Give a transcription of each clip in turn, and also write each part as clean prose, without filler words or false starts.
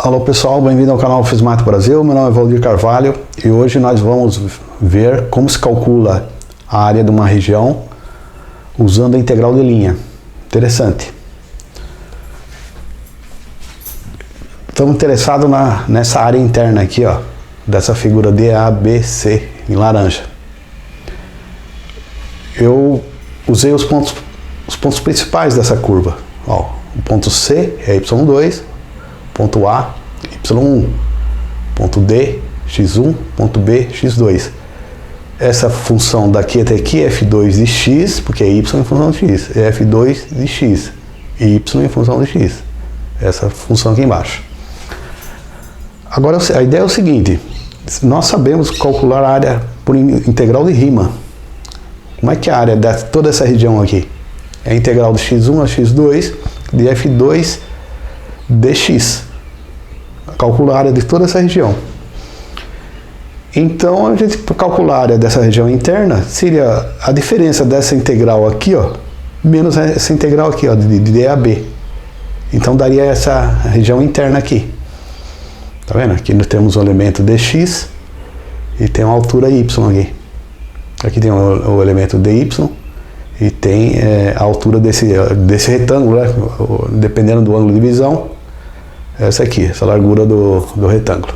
Alô pessoal, bem-vindo ao canal Fismate Brasil, meu nome é Valdir Carvalho e hoje nós vamos ver como se calcula a área de uma região usando a integral de linha. Interessante. Estamos interessados nessa área interna aqui, ó, dessa figura DABC em laranja. Eu usei os pontos principais dessa curva. Ó, o ponto C é Y2, ponto A, Y1, ponto D, X1, ponto B, X2. Essa função daqui até aqui é F2 de X, porque é Y em função de X, é F2 de X, e Y em função de X. Essa função aqui embaixo. Agora, a ideia é o seguinte, nós sabemos calcular a área por integral de Riemann. Como é que é a área de toda essa região aqui? É a integral de X1 a X2 de F2 dx. Calcular a área de toda essa região. Então, a gente calcular a área dessa região interna seria a diferença dessa integral aqui, ó, menos essa integral aqui, ó, de DAB. Então, daria essa região interna aqui. Tá vendo? Aqui nós temos o elemento dx e tem uma altura y aqui. Aqui tem o elemento dy e tem a altura desse retângulo, né? Dependendo do ângulo de visão, essa aqui, essa largura do retângulo.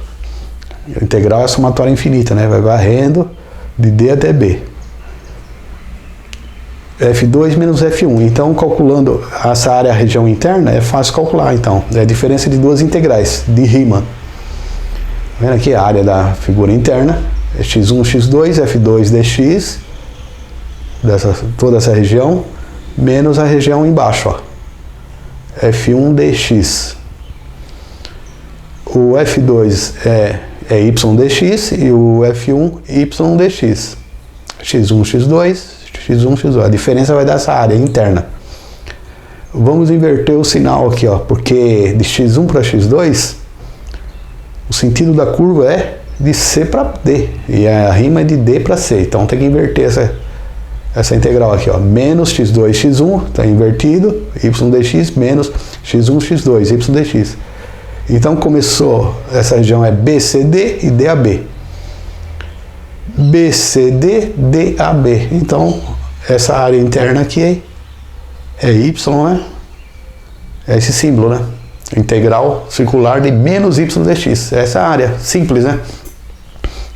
A integral é somatória infinita, né? Vai varrendo de D até B. F2 menos F1. Então, calculando essa área, a região interna, é fácil calcular. Então, é a diferença de duas integrais, de Riemann. Tá vendo aqui a área da figura interna? É X1, X2, F2 dx, toda essa região, menos a região embaixo, ó, F1 dx. O F2 é y dx e o F1 y dx. X1, X2, X1, X2. A diferença vai dar essa área interna. Vamos inverter o sinal aqui, ó, porque de X1 para X2, o sentido da curva é de C para D, e a Riemann é de D para C, então tem que inverter essa integral aqui, ó, menos x2, x1, está invertido, y dx, menos x1, x2, y dx. Então começou, essa região é BCD e DAB. BCD, DAB. Então, essa área interna aqui é y, né? É esse símbolo, né? Integral circular de menos y dx. Essa é a área, simples, né?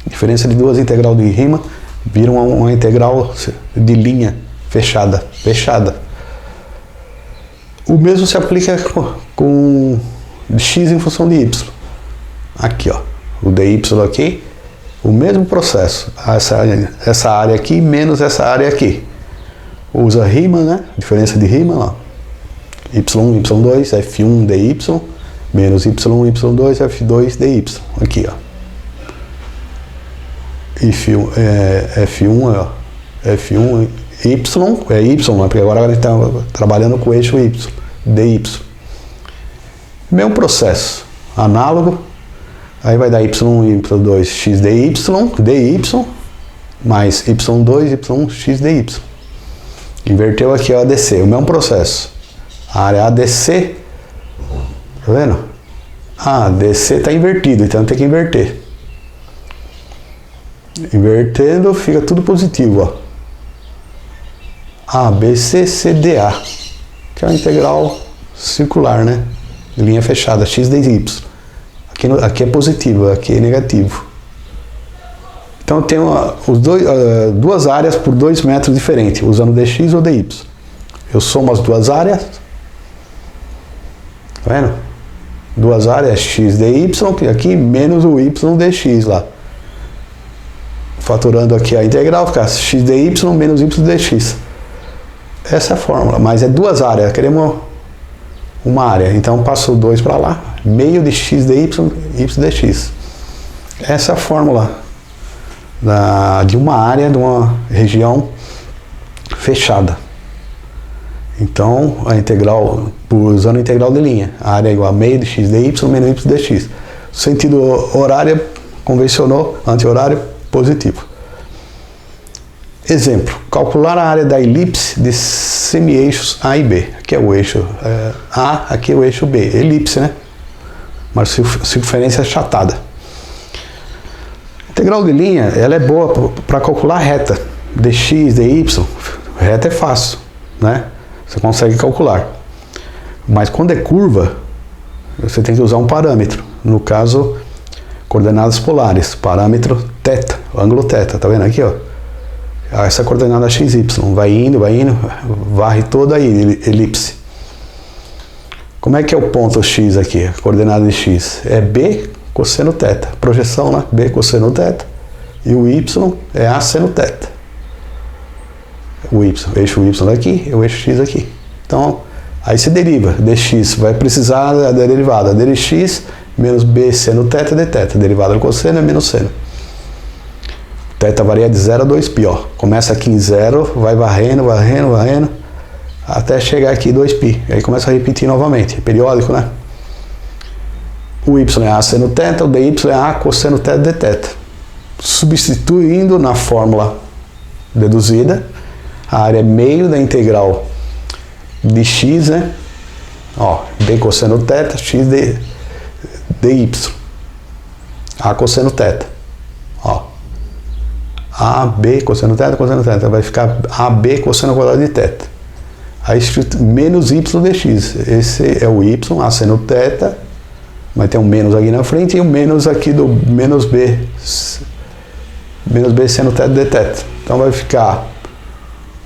Diferença de duas integral de Riemann viram uma integral de linha fechada. O mesmo se aplica com x em função de y. Aqui, ó, o dy aqui, o mesmo processo. Essa área aqui menos essa área aqui. Usa Riemann, né? Diferença de Riemann, ó. y1, y2, f1 dy menos y1, y2, f2 dy. Aqui, ó. F1, ó, F1, Y, é Y, porque agora ele está trabalhando com o eixo Y, dy. Mesmo processo, análogo, aí vai dar Y1, Y2, x dy, mais Y2, Y1, x dy. Inverteu aqui a ADC, o mesmo processo. A área ADC, tá vendo? A ADC está invertido, então tem que inverter. Invertendo, fica tudo positivo, ó. ABCCDA, que é uma integral circular, né? De linha fechada, x dy. Aqui é positivo, aqui é negativo. Então tem duas áreas por 2 metros diferentes, usando dx ou dy. Eu somo as duas áreas, tá vendo? Duas áreas, x dy, aqui menos o y dx lá. Fatorando aqui a integral, fica x dy menos y dx. Essa é a fórmula, mas é duas áreas, queremos uma área, então passo 2 para lá, meio de x dy, y dx. Essa é a fórmula de uma área, de uma região fechada. Então, a integral, usando a integral de linha, a área é igual a meio de x dy menos y dx. O sentido horário convencionou, anti-horário, positivo. Exemplo, calcular a área da elipse de semi-eixos A e B. Aqui é o eixo A, aqui é o eixo B. Elipse, né? uma circunferência achatada. Integral de linha, ela é boa para calcular reta, dx, dy, reta é fácil, né? Você consegue calcular. Mas quando é curva, você tem que usar um parâmetro, no caso, coordenadas polares, parâmetro θ, ângulo θ, tá vendo aqui, ó? Essa coordenada xy, vai indo, varre toda a elipse. Como é que é o ponto x aqui, a coordenada de x? É b cosseno θ, projeção, né? B cosseno θ, e o y é a seno θ. O eixo y aqui e o eixo x aqui. Então, aí se deriva, dx vai precisar da derivada, dx menos b seno θ dθ, derivada do cosseno é menos seno. Θ varia de 0 a 2π, ó. Começa aqui em 0, vai varrendo, até chegar aqui 2π. Aí começa a repetir novamente, é periódico, né? O y é a seno θ, o dy é a cosseno θ dθ. Substituindo na fórmula deduzida, a área é meio da integral de x, né? Ó, b cosseno θ, x dy. A cosseno θ. Ó. AB cosseno θ, vai ficar AB cosseno quadrado de θ. Aí escrito menos y dx. Esse é o y, a seno θ, mas tem um menos aqui na frente e um menos aqui do menos b seno θ dθ. Então vai ficar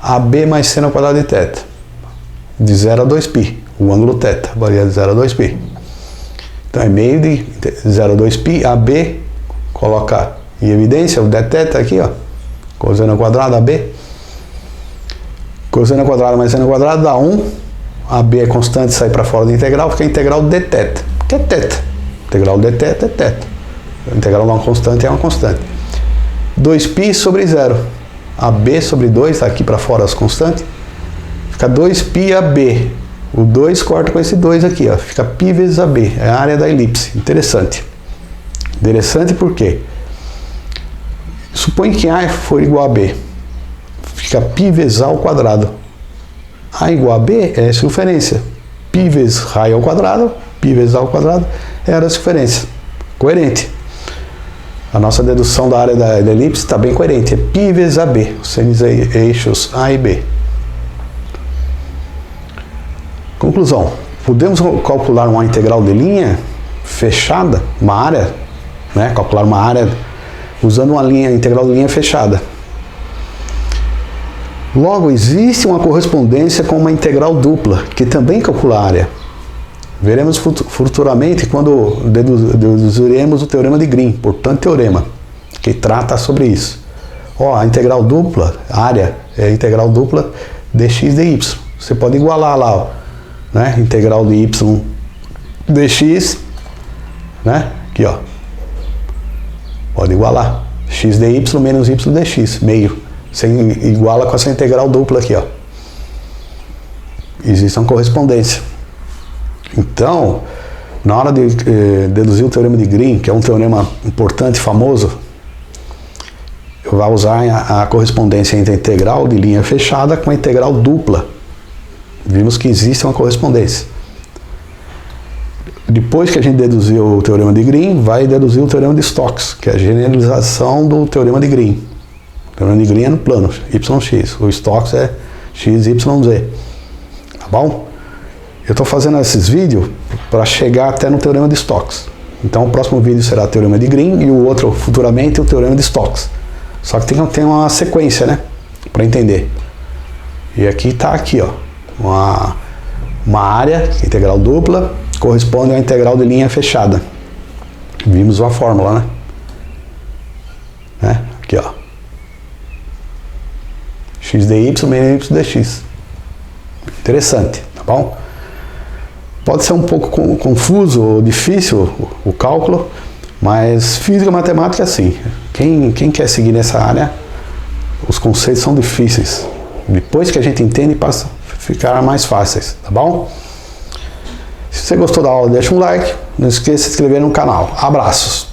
AB mais seno quadrado de θ, de 0 a 2π. O ângulo θ varia de 0 a 2π. Então é meio de 0 a 2π, AB, coloca em evidência o dθ aqui, ó, cosseno quadrado AB. Cosseno quadrado mais seno quadrado dá 1. AB é constante, sai para fora da integral, fica a integral dθ. O que é θ? Integral dθ é θ. A integral de uma constante é uma constante. 2π sobre 0. AB sobre 2, está aqui para fora as constantes. Fica 2π AB. O 2 corta com esse 2 aqui, ó. Fica π vezes AB. É a área da elipse. Interessante. Interessante por quê? Suponha que A for igual a B. Fica π vezes A ao quadrado. A igual a B é a circunferência. Π vezes raio ao quadrado, π vezes A ao quadrado é a área da circunferência. Coerente. A nossa dedução da área da elipse está bem coerente. É π vezes AB. Os eixos A e B. Conclusão. Podemos calcular uma integral de linha fechada, uma área, né? Calcular uma área usando uma linha, integral de linha fechada. Logo, existe uma correspondência com uma integral dupla, que também calcula a área. Veremos futuramente quando deduziremos o teorema de Green, portanto teorema, que trata sobre isso. Ó, a integral dupla, área, é a integral dupla dx dy. Você pode igualar lá, ó, né? Integral de y dx, né? Aqui, ó. Pode igualar. X dy menos y dx, meio. Você iguala com essa integral dupla aqui, ó. Existe uma correspondência. Então, na hora de deduzir o teorema de Green, que é um teorema importante e famoso, vai usar a correspondência entre a integral de linha fechada com a integral dupla. Vimos que existe uma correspondência. Depois que a gente deduziu o teorema de Green, vai deduzir o teorema de Stokes, que é a generalização do teorema de Green. O teorema de Green é no plano yx. O Stokes é x, y, z. Tá bom? Eu estou fazendo esses vídeos para chegar até no teorema de Stokes. Então o próximo vídeo será o teorema de Green e o outro, futuramente, o teorema de Stokes. Só que tem que ter uma sequência, né? Para entender. E aqui está aqui, ó. Uma área, integral dupla, corresponde à integral de linha fechada. Vimos uma fórmula, né? Aqui, ó. X dy menos y dx. Interessante, tá bom? Pode ser um pouco confuso ou difícil o cálculo, mas física e matemática é assim. Quem quer seguir nessa área, os conceitos são difíceis. Depois que a gente entende, passa a ficar mais fáceis, tá bom? Se você gostou da aula, deixa um like. Não esqueça de se inscrever no canal. Abraços!